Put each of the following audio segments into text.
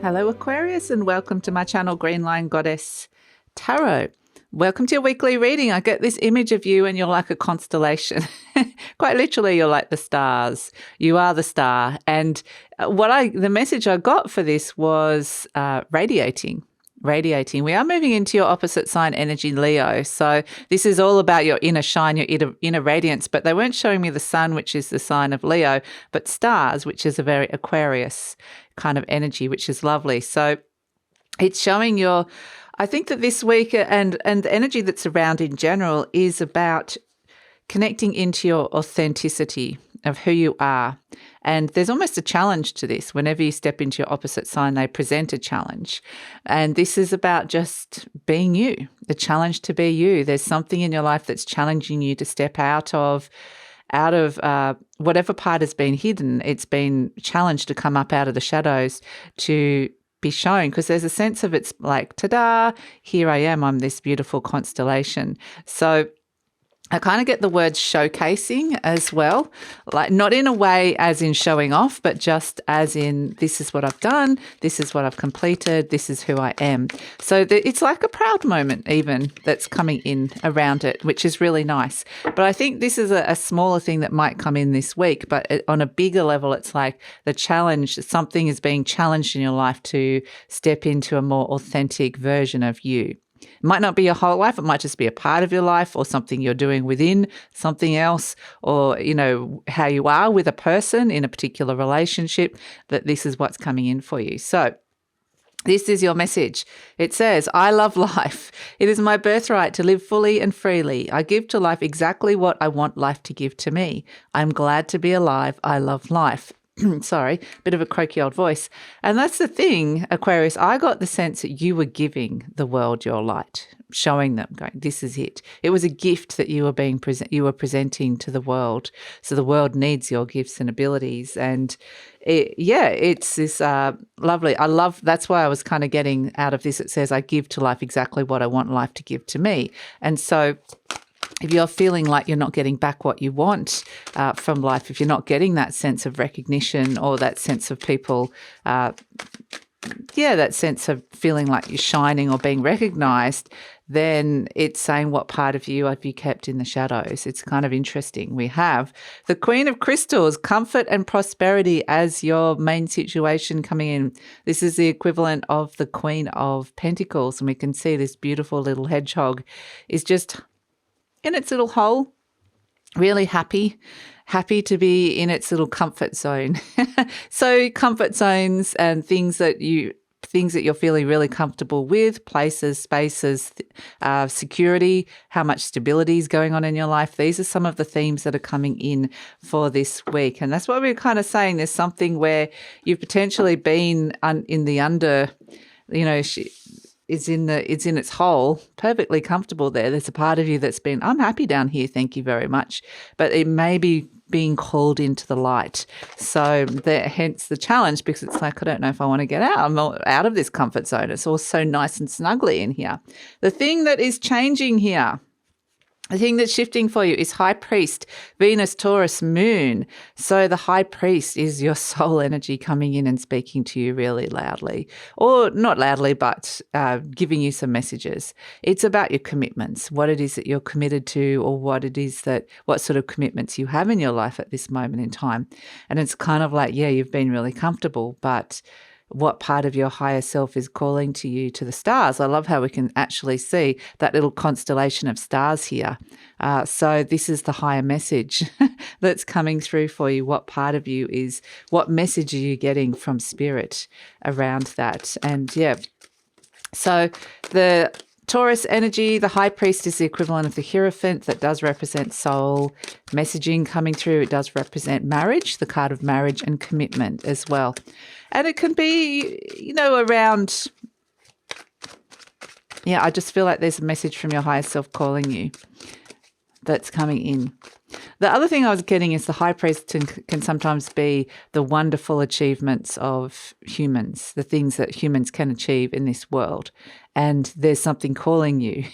Hello Aquarius and welcome to my channel GreenLion Goddess Tarot. Welcome to your weekly reading. I get this image of you and you're like a constellation. Quite literally, you're like the stars. You are the star. And the message I got for this was radiating. We are moving into your opposite sign energy, Leo. So this is all about your inner shine, your inner radiance. But they weren't showing me the sun, which is the sign of Leo, but stars, which is a very Aquarius kind of energy, which is lovely. So it's showing I think that this week and the energy that's around in general is about connecting into your authenticity of who you are. And there's almost a challenge to this. Whenever you step into your opposite sign, they present a challenge. And this is about just being you, the challenge to be you. There's something in your life that's challenging you to step out of whatever part has been hidden. It's been challenged to come up out of the shadows to be shown, because there's a sense of it's like, ta-da, here I am, I'm this beautiful constellation. So I kind of get the word showcasing as well, like not in a way as in showing off, but just as in this is what I've done, this is what I've completed, this is who I am. So it's like a proud moment even that's coming in around it, which is really nice. But I think this is a smaller thing that might come in this week, but on a bigger level, it's like the challenge, something is being challenged in your life to step into a more authentic version of you. It might not be your whole life. It might just be a part of your life or something you're doing within something else, or, how you are with a person in a particular relationship, that this is what's coming in for you. So this is your message. It says, I love life. It is my birthright to live fully and freely. I give to life exactly what I want life to give to me. I'm glad to be alive. I love life. Sorry, bit of a croaky old voice. And that's the thing, Aquarius, I got the sense that you were giving the world your light, showing them, going, this is it. It was a gift that you were presenting to the world. So the world needs your gifts and abilities. And it's this lovely, that's why I was kind of getting out of this. It says, I give to life exactly what I want life to give to me. And so if you're feeling like you're not getting back what you want from life, if you're not getting that sense of recognition or that sense of people, that sense of feeling like you're shining or being recognized, then it's saying what part of you have you kept in the shadows. It's kind of interesting. We have the Queen of Crystals, comfort and prosperity as your main situation coming in. This is the equivalent of the Queen of Pentacles, and we can see this beautiful little hedgehog is just in its little hole, really happy to be in its little comfort zone. So comfort zones and things that you're feeling really comfortable with, places, spaces, security, how much stability is going on in your life. These are some of the themes that are coming in for this week. And that's what we're kind of saying. There's something where you've potentially been in the under, it's in its hole, perfectly comfortable there. There's a part of you that's been, I'm happy down here, thank you very much. But it may be being called into the light. So hence the challenge, because it's like, I don't know if I want to get out. I'm out of this comfort zone. It's all so nice and snuggly in here. The thing that is changing here, the thing that's shifting for you is High Priest, Venus, Taurus, Moon. So the High Priest is your soul energy coming in and speaking to you really loudly, or not loudly, but giving you some messages. It's about your commitments, what it is that you're committed to, or what sort of commitments you have in your life at this moment in time. And it's kind of like, you've been really comfortable, but what part of your higher self is calling to you, to the stars. I love how we can actually see that little constellation of stars here. So this is the higher message that's coming through for you. What part of you what message are you getting from spirit around that? And so the Taurus energy, the High Priest is the equivalent of the Hierophant. That does represent soul messaging coming through. It does represent marriage, the card of marriage and commitment as well. And it can be, around, I just feel like there's a message from your higher self calling you that's coming in. The other thing I was getting is the high priest can sometimes be the wonderful achievements of humans, the things that humans can achieve in this world. And there's something calling you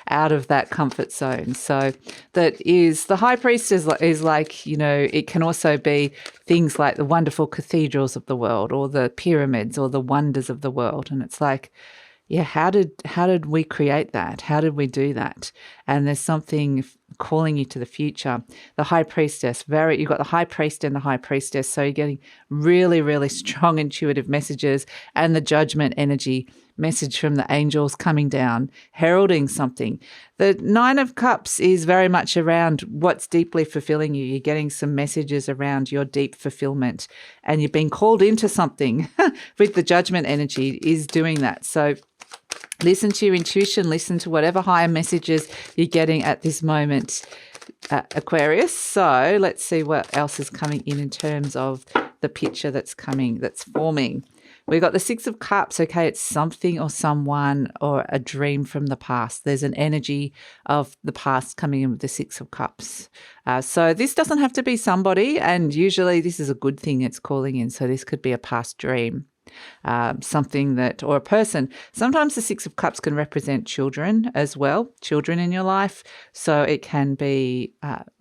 out of that comfort zone. So that is, the high priest is like, it can also be things like the wonderful cathedrals of the world or the pyramids or the wonders of the world. And it's like, yeah, how did we create that? How did we do that? And there's something calling you to the future. The high priestess, you've got the high priest and the high priestess. So you're getting really, really strong intuitive messages, and the judgment energy message from the angels coming down, heralding something. The 9 of Cups is very much around what's deeply fulfilling you. You're getting some messages around your deep fulfillment, and you've been called into something with the judgment energy is doing that. So listen to your intuition, listen to whatever higher messages you're getting at this moment, Aquarius. So let's see what else is coming in terms of the picture that's forming. We've got the 6 of Cups. Okay, it's something or someone or a dream from the past. There's an energy of the past coming in with the 6 of Cups. So this doesn't have to be somebody, and usually this is a good thing it's calling in. So this could be a past dream. Something that, or a person. Sometimes the 6 of Cups can represent children as well, children in your life. So it can be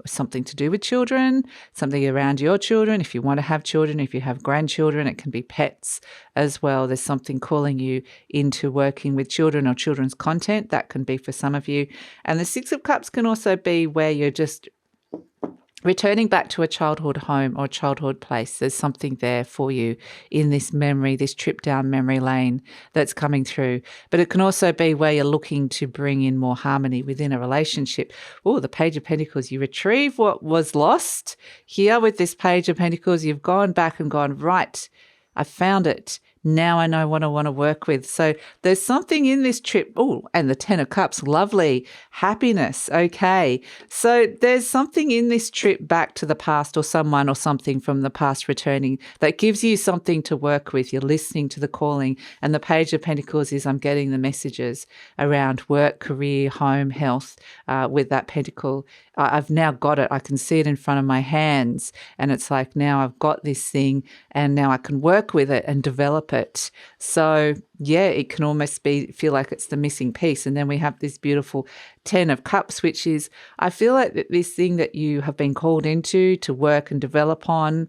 something to do with children, something around your children. If you want to have children, if you have grandchildren, it can be pets as well. There's something calling you into working with children or children's content. That can be for some of you. And the 6 of Cups can also be where you're just returning back to a childhood home or childhood place. There's something there for you in this memory, this trip down memory lane that's coming through. But it can also be where you're looking to bring in more harmony within a relationship. Oh, the Page of Pentacles. You retrieve what was lost. Here with this Page of Pentacles, you've gone back and gone, right, I found it. Now I know what I want to work with. So there's something in this trip. Oh, and the 10 of Cups, lovely. Happiness. Okay. So there's something in this trip back to the past, or someone or something from the past returning, that gives you something to work with. You're listening to the calling. And the Page of Pentacles is I'm getting the messages around work, career, home, health with that pentacle. I've now got it. I can see it in front of my hands. And it's like, now I've got this thing and now I can work with it and develop it. So yeah, it can almost feel like it's the missing piece. And then we have this beautiful 10 of Cups, which is, I feel like this thing that you have been called into to work and develop on.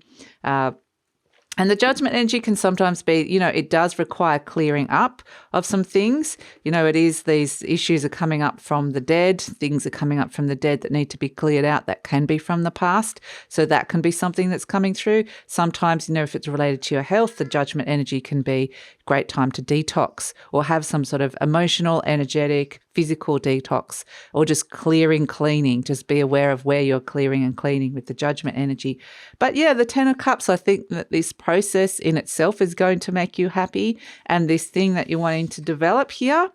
And the judgment energy can sometimes be, it does require clearing up of some things. It is, these issues are coming up from the dead. Things are coming up from the dead that need to be cleared out. That can be from the past. So that can be something that's coming through. Sometimes, if it's related to your health, the judgment energy can be a great time to detox or have some sort of emotional, energetic, physical detox, or just cleaning. Just be aware of where you're clearing and cleaning with the judgment energy. But yeah, the 10 of Cups, I think that this process in itself is going to make you happy. And this thing that you're wanting to develop here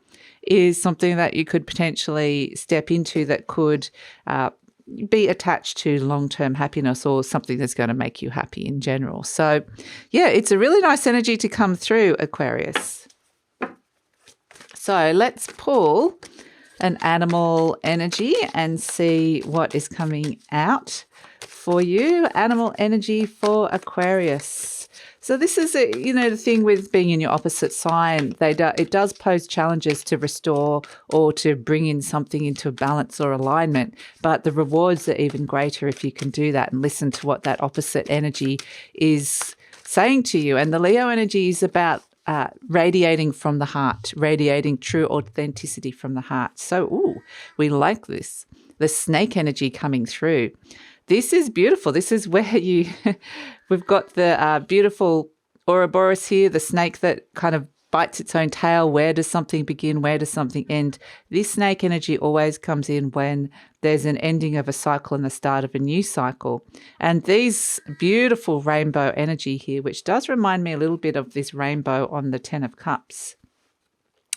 is something that you could potentially step into that could be attached to long-term happiness, or something that's going to make you happy in general. So yeah, it's a really nice energy to come through, Aquarius. So let's pull an animal energy and see what is coming out for you. Animal energy for Aquarius. So this is, the thing with being in your opposite sign. It does pose challenges to restore or to bring in something into balance or alignment. But the rewards are even greater if you can do that and listen to what that opposite energy is saying to you. And the Leo energy is about radiating from the heart, radiating true authenticity from the heart. So, we like this. The snake energy coming through. This is beautiful. This is where we've got the beautiful Ouroboros here, the snake that kind of bites its own tail. Where does something begin? Where does something end? This snake energy always comes in when there's an ending of a cycle and the start of a new cycle. And these beautiful rainbow energy here, which does remind me a little bit of this rainbow on the 10 of Cups.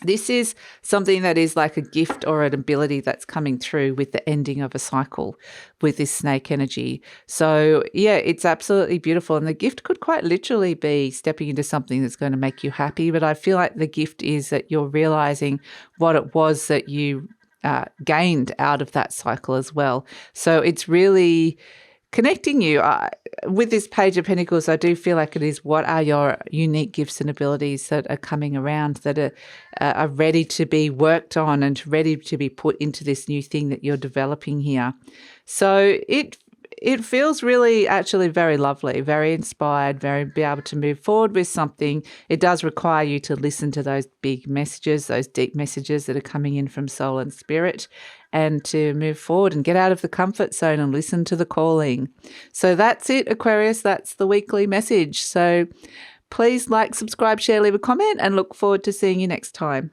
This is something that is like a gift or an ability that's coming through with the ending of a cycle with this snake energy. So yeah, it's absolutely beautiful. And the gift could quite literally be stepping into something that's going to make you happy. But I feel like the gift is that you're realizing what it was that you gained out of that cycle as well. So it's really connecting you. With this Page of Pentacles, I do feel like it is, what are your unique gifts and abilities that are coming around, that are ready to be worked on and ready to be put into this new thing that you're developing here. So it feels really actually very lovely, very inspired, very be able to move forward with something. It does require you to listen to those big messages, those deep messages that are coming in from soul and spirit, and to move forward and get out of the comfort zone and listen to the calling. So that's it, Aquarius. That's the weekly message. So please like, subscribe, share, leave a comment, and look forward to seeing you next time.